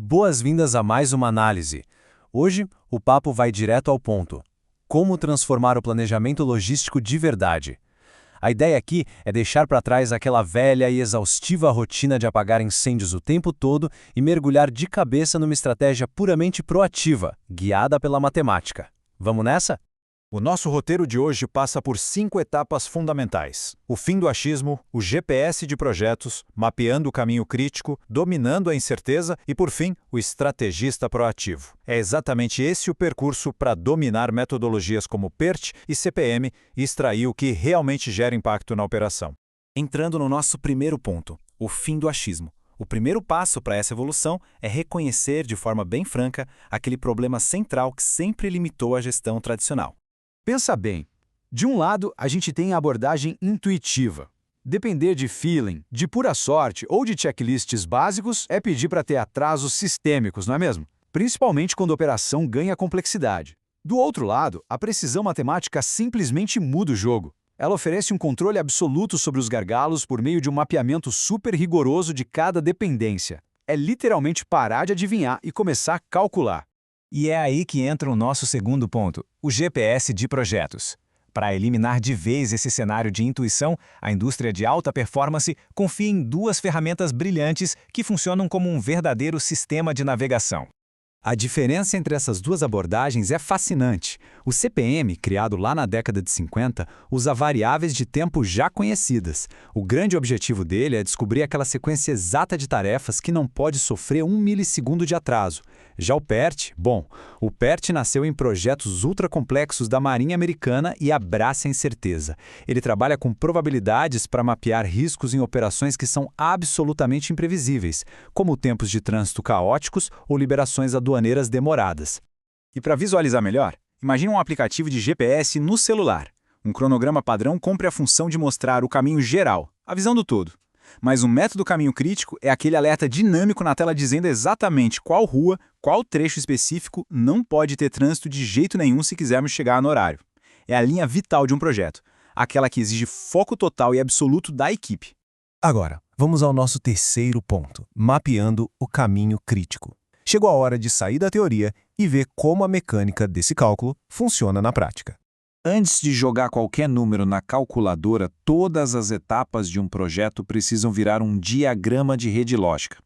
Boas-vindas a mais uma análise. Hoje, o papo vai direto ao ponto. Como transformar o planejamento logístico de verdade? A ideia aqui é deixar para trás aquela velha e exaustiva rotina de apagar incêndios o tempo todo e mergulhar de cabeça numa estratégia puramente proativa, guiada pela matemática. Vamos nessa? O nosso roteiro de hoje passa por 5 etapas fundamentais: o fim do achismo, o GPS de projetos, mapeando o caminho crítico, dominando a incerteza e, por fim, o estrategista proativo. É exatamente esse o percurso para dominar metodologias como PERT e CPM e extrair o que realmente gera impacto na operação. Entrando no nosso primeiro ponto, o fim do achismo. O primeiro passo para essa evolução é reconhecer de forma bem franca aquele problema central que sempre limitou a gestão tradicional. Pensa bem, de um lado a gente tem a abordagem intuitiva. Depender de feeling, de pura sorte ou de checklists básicos é pedir para ter atrasos sistêmicos, não é mesmo? Principalmente quando a operação ganha complexidade. Do outro lado, a precisão matemática simplesmente muda o jogo. Ela oferece um controle absoluto sobre os gargalos por meio de um mapeamento super rigoroso de cada dependência. É literalmente parar de adivinhar e começar a calcular. E é aí que entra o nosso segundo ponto, o GPS de projetos. Para eliminar de vez esse cenário de intuição, a indústria de alta performance confia em duas ferramentas brilhantes que funcionam como um verdadeiro sistema de navegação. A diferença entre essas duas abordagens é fascinante. O CPM, criado lá na década de 50, usa variáveis de tempo já conhecidas. O grande objetivo dele é descobrir aquela sequência exata de tarefas que não pode sofrer 1 milissegundo de atraso. Já o PERT, o PERT nasceu em projetos ultracomplexos da Marinha Americana e abraça a incerteza. Ele trabalha com probabilidades para mapear riscos em operações que são absolutamente imprevisíveis, como tempos de trânsito caóticos ou liberações aduaneiras demoradas. E para visualizar melhor, imagine um aplicativo de GPS no celular. Um cronograma padrão cumpre a função de mostrar o caminho geral, a visão do todo. Mas o método caminho crítico é aquele alerta dinâmico na tela dizendo exatamente qual rua, qual trecho específico não pode ter trânsito de jeito nenhum se quisermos chegar no horário. É a linha vital de um projeto, aquela que exige foco total e absoluto da equipe. Agora, vamos ao nosso terceiro ponto, mapeando o caminho crítico. Chegou a hora de sair da teoria e ver como a mecânica desse cálculo funciona na prática. Antes de jogar qualquer número na calculadora, todas as etapas de um projeto precisam virar um diagrama de rede lógica.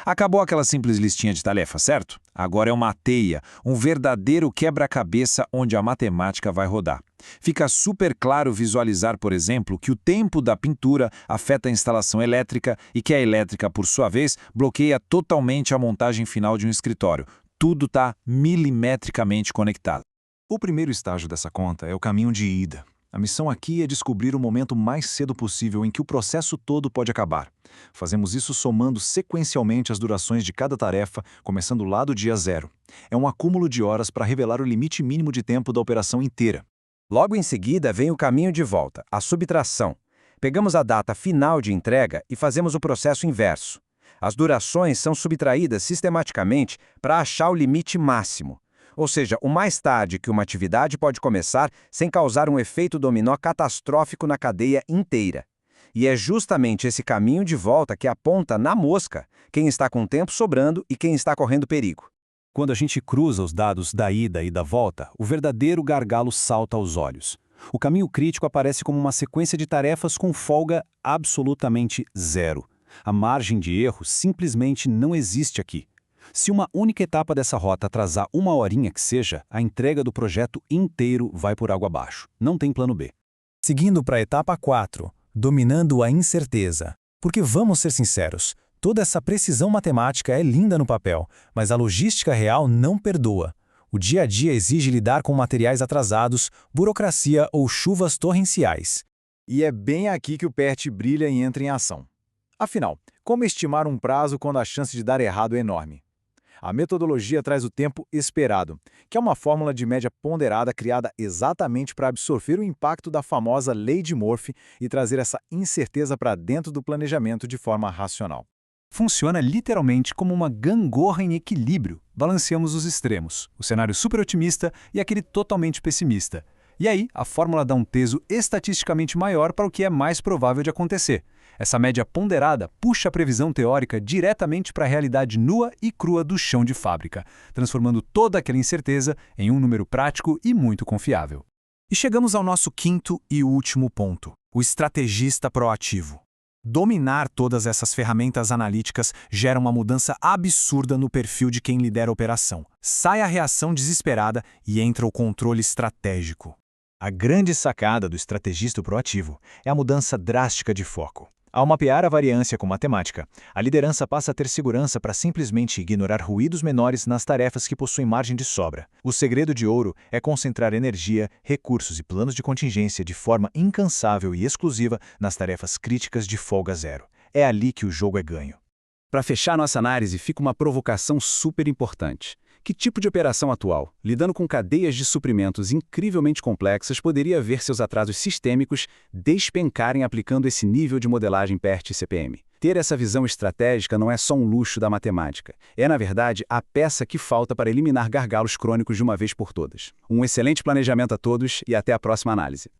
Acabou aquela simples listinha de tarefas, certo? Agora é uma teia, um verdadeiro quebra-cabeça onde a matemática vai rodar. Fica super claro visualizar, por exemplo, que o tempo da pintura afeta a instalação elétrica e que a elétrica, por sua vez, bloqueia totalmente a montagem final de um escritório. Tudo está milimetricamente conectado. O primeiro estágio dessa conta é o caminho de ida. A missão aqui é descobrir o momento mais cedo possível em que o processo todo pode acabar. Fazemos isso somando sequencialmente as durações de cada tarefa, começando lá do dia zero. É um acúmulo de horas para revelar o limite mínimo de tempo da operação inteira. Logo em seguida vem o caminho de volta, a subtração. Pegamos a data final de entrega e fazemos o processo inverso. As durações são subtraídas sistematicamente para achar o limite máximo. Ou seja, o mais tarde que uma atividade pode começar sem causar um efeito dominó catastrófico na cadeia inteira. E é justamente esse caminho de volta que aponta na mosca quem está com tempo sobrando e quem está correndo perigo. Quando a gente cruza os dados da ida e da volta, o verdadeiro gargalo salta aos olhos. O caminho crítico aparece como uma sequência de tarefas com folga absolutamente zero. A margem de erro simplesmente não existe aqui. Se uma única etapa dessa rota atrasar uma horinha que seja, a entrega do projeto inteiro vai por água abaixo. Não tem plano B. Seguindo para a etapa 4, dominando a incerteza. Porque vamos ser sinceros, toda essa precisão matemática é linda no papel, mas a logística real não perdoa. O dia a dia exige lidar com materiais atrasados, burocracia ou chuvas torrenciais. E é bem aqui que o PERT brilha e entra em ação. Afinal, como estimar um prazo quando a chance de dar errado é enorme? A metodologia traz o tempo esperado, que é uma fórmula de média ponderada criada exatamente para absorver o impacto da famosa lei de Murphy e trazer essa incerteza para dentro do planejamento de forma racional. Funciona literalmente como uma gangorra em equilíbrio. Balanceamos os extremos, o cenário super otimista e aquele totalmente pessimista. E aí, a fórmula dá um peso estatisticamente maior para o que é mais provável de acontecer. Essa média ponderada puxa a previsão teórica diretamente para a realidade nua e crua do chão de fábrica, transformando toda aquela incerteza em um número prático e muito confiável. E chegamos ao nosso quinto e último ponto, o estrategista proativo. Dominar todas essas ferramentas analíticas gera uma mudança absurda no perfil de quem lidera a operação. Sai a reação desesperada e entra o controle estratégico. A grande sacada do estrategista proativo é a mudança drástica de foco. Ao mapear a variância com matemática, a liderança passa a ter segurança para simplesmente ignorar ruídos menores nas tarefas que possuem margem de sobra. O segredo de ouro é concentrar energia, recursos e planos de contingência de forma incansável e exclusiva nas tarefas críticas de folga zero. É ali que o jogo é ganho. Para fechar nossa análise, fica uma provocação super importante. Que tipo de operação atual, lidando com cadeias de suprimentos incrivelmente complexas, poderia ver seus atrasos sistêmicos despencarem aplicando esse nível de modelagem PERT-CPM? Ter essa visão estratégica não é só um luxo da matemática. É, na verdade, a peça que falta para eliminar gargalos crônicos de uma vez por todas. Um excelente planejamento a todos e até a próxima análise.